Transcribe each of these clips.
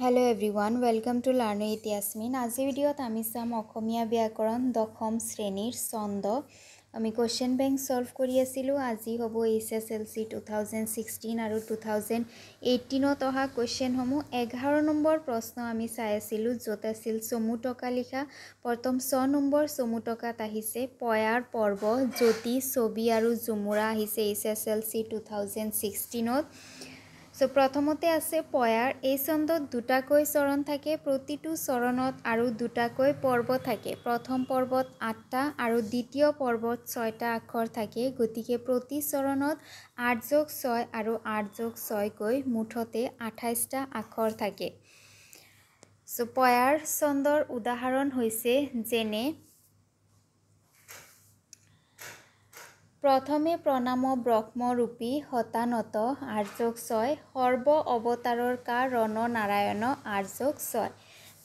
Hello everyone, welcome to Learn with Yasmin. আজি ভিডিঅ'ত আমি চাম অসমীয়া ব্যাকৰণ দশম শ্ৰেণীৰ ছন্দ। আমি কোৱেশ্চন বেংক সলভ কৰি আছিলোঁ। আজি হ'ব HSLC 2016 আৰু 2018ত অহা কুৱেশ্চনসমূহ। 11 নম্বৰ প্ৰশ্ন আমি চাই আছিলোঁ, য'ত আছিল চমু টকা লিখা। প্ৰথম 6 নম্বৰ চমু টকাত আহিছে পয়াৰ পৰ্ব, জ্যোতি, ছবি আৰু ঝুমুৰা আহিছে HSLC 2016ত। সো প্ৰথমতে আছে পয়াৰ। এই ছন্দত দুটাকৈ চৰণ থাকে, প্ৰতিটো চৰণত আৰু দুটাকৈ পৰ্ব থাকে। প্ৰথম পৰ্বত 8টা আৰু দ্বিতীয় পৰ্বত 6টা আখৰ থাকে, গতিকে প্ৰতি চৰণত 8+6 আৰু 8+6 কৈ মুঠতে 28টা আখৰ থাকে। সো পয়াৰ ছন্দৰ উদাহৰণ হৈছে যেনে প্ৰথমে প্ৰণাম ব্ৰহ্মৰূপী হতানত 8+6 সৰ্ব অৱতাৰৰ কা ৰণ নাৰায়ণ 8+6।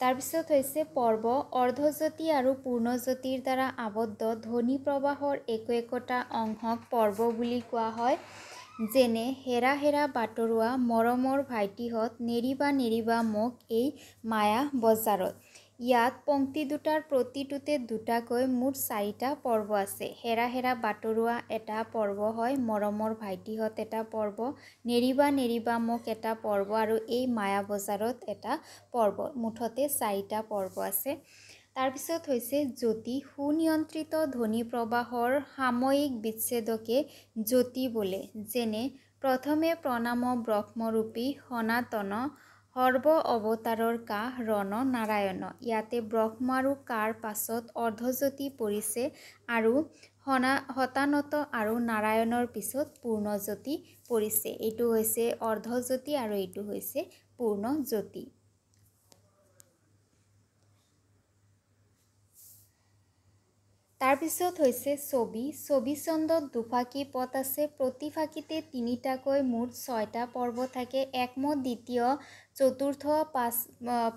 তাৰপিছত হৈছে পৰ্ব অৰ্ধজ্যোতি আৰু পূৰ্ণজ্যোতিৰ দ্বাৰা আবদ্ধ ধ্বনি প্ৰবাহৰ একোটা অংশক পৰ্ব বুলি কোৱা হয়। যেনে হেৰা হেৰা বাটৰুৱা মৰমৰ ভাইটিহঁত নেৰিবা নেৰিবা মোক এই মায়া বজাৰত। ইয়াত পংক্তি দুটাৰ প্ৰতিটোতে দুটাকৈ মুঠ 4টা পৰ্ব আছে। হেৰা হেৰা বাটৰুৱা এটা পৰ্ব হয়, মৰমৰ ভাইটিহঁত এটা পৰ্ব, নেৰিবা নেৰিবা মোক এটা পৰ্ব আৰু এই মায়া বজাৰত এটা পৰ্ব, মুঠতে 4টা পৰ্ব আছে। তাৰপিছত হৈছে জ্যোতি। সুনিয়ন্ত্ৰিত ধ্বনি প্ৰবাহৰ সাময়িক বিচ্ছেদকে জ্যোতি বোলে। যেনে প্ৰথমে প্ৰণাম ব্ৰহ্মৰূপী সনাতন সৰ্ব অৱতাৰৰ কা ৰণ নাৰায়ণ। ইয়াতে ব্ৰহ্ম আৰু কাৰ পাছত অৰ্ধজ্যোতি পৰিছে আৰু হতানত আৰু নাৰায়ণৰ পিছত পূৰ্ণজ্যোতি পৰিছে। এইটো হৈছে অৰ্ধজ্যোতি আৰু এইটো হৈছে পূৰ্ণজ্যোতি। তাৰপিছত হৈছে ছবি। ছবি ছন্দত দুফাকি পদ আছে, প্ৰতি ফাকিতে 3টাকৈ মুঠ 6টা পৰ্ব থাকে। একমত দ্বিতীয় চতুৰ্থ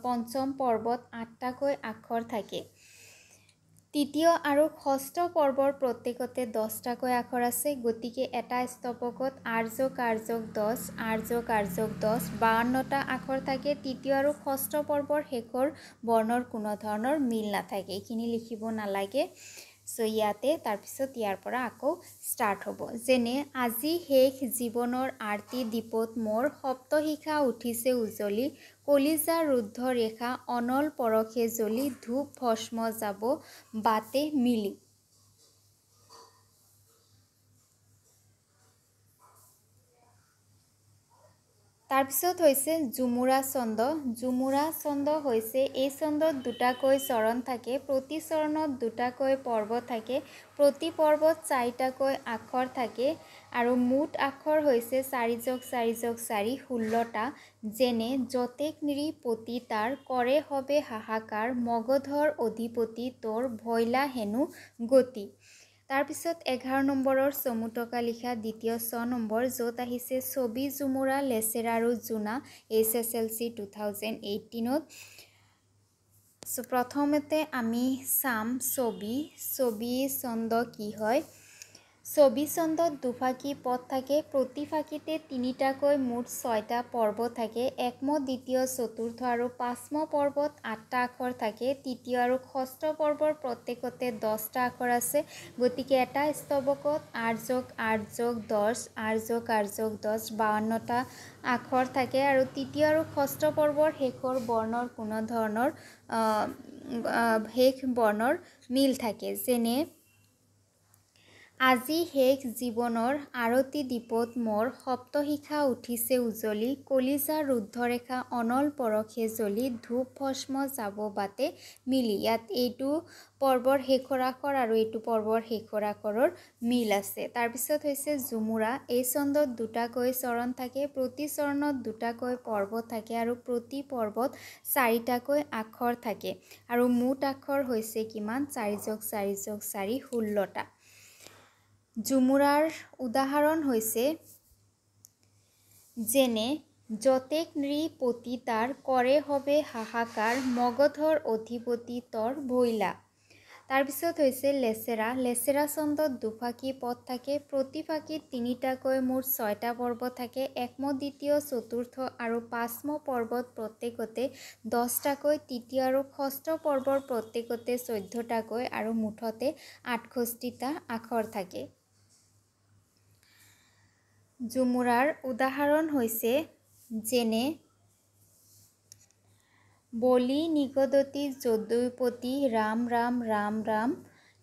পঞ্চম পৰ্বত 8টাকৈ আখৰ থাকে। তৃতীয় আৰু ষষ্ঠ পৰ্বৰ প্ৰত্যেকতে 10টাকৈ আখৰ আছে, গতিকে এটা স্তৱকত 8+8+10 8+8+10 52টা আখৰ থাকে। তৃতীয় আৰু ষষ্ঠ পৰ্বৰ শেষৰ বৰ্ণৰ কোনো ধৰণৰ মিল নাথাকে, এইখিনি লিখিব নালাগে। সো ইয়াতে তাৰপিছত ইয়াৰ পৰা আকৌ ষ্টাৰ্ট হ'ব। যেনে আজি শেষ জীৱনৰ আৰতি দীপত মোৰ সপ্তশিখা উঠিছে উজলি, কলিজা ৰুদ্ধ ৰেখা অনল পৰশে জ্বলি, ধূপ ভস্ম যাব বাটে মিলি। তাৰপিছত হৈছে ঝুমুৰা ছন্দ। ঝুমুৰা ছন্দ হৈছে এই ছন্দত দুটাকৈ চৰণ থাকে, প্ৰতি চৰণত দুটাকৈ পৰ্ব থাকে, প্ৰতি পৰ্বত 4টাকৈ আখৰ থাকে আৰু মুঠ আখৰ হৈছে 4+4+4 16টা। যেনে যতেক নিৰি পতি তাৰ কৰে হবে হাহাকাৰ, মগধৰ অধিপতি তোৰ ভৈলা হেনো গতি। তাৰপিছত 11 নম্বৰৰ চমু টকা লিখা দ্বিতীয় 6 নম্বৰ, য'ত আহিছে ছবি, ঝুমুৰা, লেচেৰা আৰু জোনা HSLC 2018ত। সো প্ৰথমতে আমি চাম ছবি। ছবি ছন্দ কি হয়? ছবি ছন্দত দুফাকি পদ থাকে, প্ৰতি ফাকিতে 3টাকৈ মুঠ 6টা পৰ্ব থাকে। একম দ্বিতীয় চতুৰ্থ আৰু পাঁচম পৰ্বত 8টা আখৰ থাকে। তৃতীয় আৰু ষষ্ঠ পৰ্বৰ প্ৰত্যেকতে 10টা আখৰ আছে, গতিকে এটা স্তৱকত 8+8+10 8+8+10 52টা আখৰ থাকে আৰু তৃতীয় আৰু ষষ্ঠ পৰ্বৰ শেষৰ বৰ্ণৰ কোনো ধৰণৰ শেষ বৰ্ণৰ মিল থাকে। যেনে আজি শেষ জীৱনৰ আৰতি দীপত মোৰ সপ্তশিখা উঠিছে উজলি, কলিজা ৰুদ্ধ ৰেখা অনল পৰশে জ্বলি, ধূপ ভস্ম যাব বাটে মিলি। ইয়াত এইটো পৰ্বৰ শেষৰ আখৰ আৰু এইটো পৰ্বৰ শেষৰ আখৰৰ মিল আছে। তাৰপিছত হৈছে ঝুমুৰা। এই ছন্দত দুটাকৈ চৰণ থাকে, প্ৰতি চৰণত দুটাকৈ পৰ্ব থাকে আৰু প্ৰতি পৰ্বত 4টাকৈ আখৰ থাকে আৰু মুঠ আখৰ হৈছে কিমান? 4+4+4 16টা। ঝুমুৰাৰ উদাহৰণ হৈছে যেনে যতেক নৃ পতি তাৰ কৰে হবে হাহাকাৰ, মগধৰ অধিপতি তৰ ভৈলা। তাৰপিছত হৈছে লেচেৰা। লেচেৰা ছন্দত দুফাকি পদ থাকে, প্ৰতি ফাকিত 3টাকৈ মুঠ 6টা পৰ্ব থাকে। একম, দ্বিতীয়, চতুৰ্থ আৰু পাঁচম পৰ্বত প্ৰত্যেকতে 10টাকৈ, তৃতীয় আৰু ষষ্ঠ পৰ্বৰ প্ৰত্যেকতে 14টাকৈ আৰু মুঠতে 68টা আখৰ থাকে। ঝুমুৰাৰ উদাহৰণ হৈছে যেনে বলি নিগদতি যদুপতি ৰাম ৰাম ৰাম ৰাম,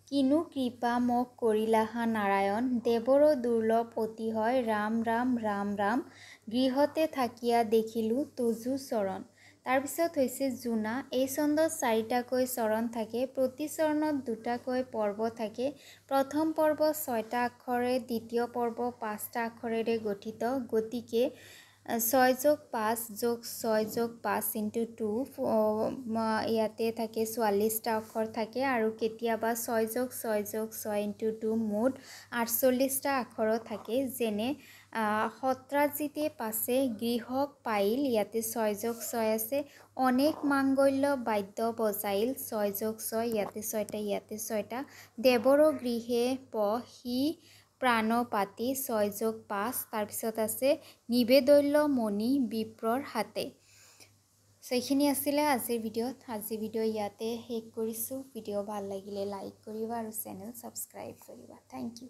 কিনো কৃপা মোক কৰিলাহা নাৰায়ণ, দেৱৰো দুৰ্লভ অতি হয় ৰাম ৰাম ৰাম ৰাম, গৃহতে থাকিয়া দেখিলোঁ তুজো চৰণ। তাৰপিছত হৈছে জোনা। এই ছন্দত 4টাকৈ চৰণ থাকে, প্ৰতি চৰণত 2টাকৈ পৰ্ব থাকে। প্ৰথম পৰ্ব 6টা আখৰে, দ্বিতীয় পৰ্ব 5টা আখৰেৰে গঠিত, গতিকে 6 + 5 + 6 + 5 × 2 ইয়াতে থাকে 44টা আখৰ থাকে আৰু কেতিয়াবা 6 + 6 + 6 × 2 মুঠ 48টা আখৰো থাকে। যেনে সত্ৰাজিতে পাছে গৃহক পাইল, ইয়াতে 6 + 6 আছে। অনেক মাংগল্য বাদ্য বজাইল, 6 + 6 ইয়াতে 6টা ইয়াতে 6টা। দেৱৰো গৃহে সি প্ৰাণ পাতি, 6 + 5। তাৰপিছত আছে নিবেদল্য মণি বিপ্ৰৰ হাতে। এইখিনি আছিলে আজিৰ ভিডিঅ'ত। আজিৰ ভিডিঅ' ইয়াতে শেষ কৰিছোঁ। ভিডিঅ' ভাল লাগিলে লাইক কৰিবা আৰু চেনেল ছাবস্ক্ৰাইব কৰিবা। Thank U.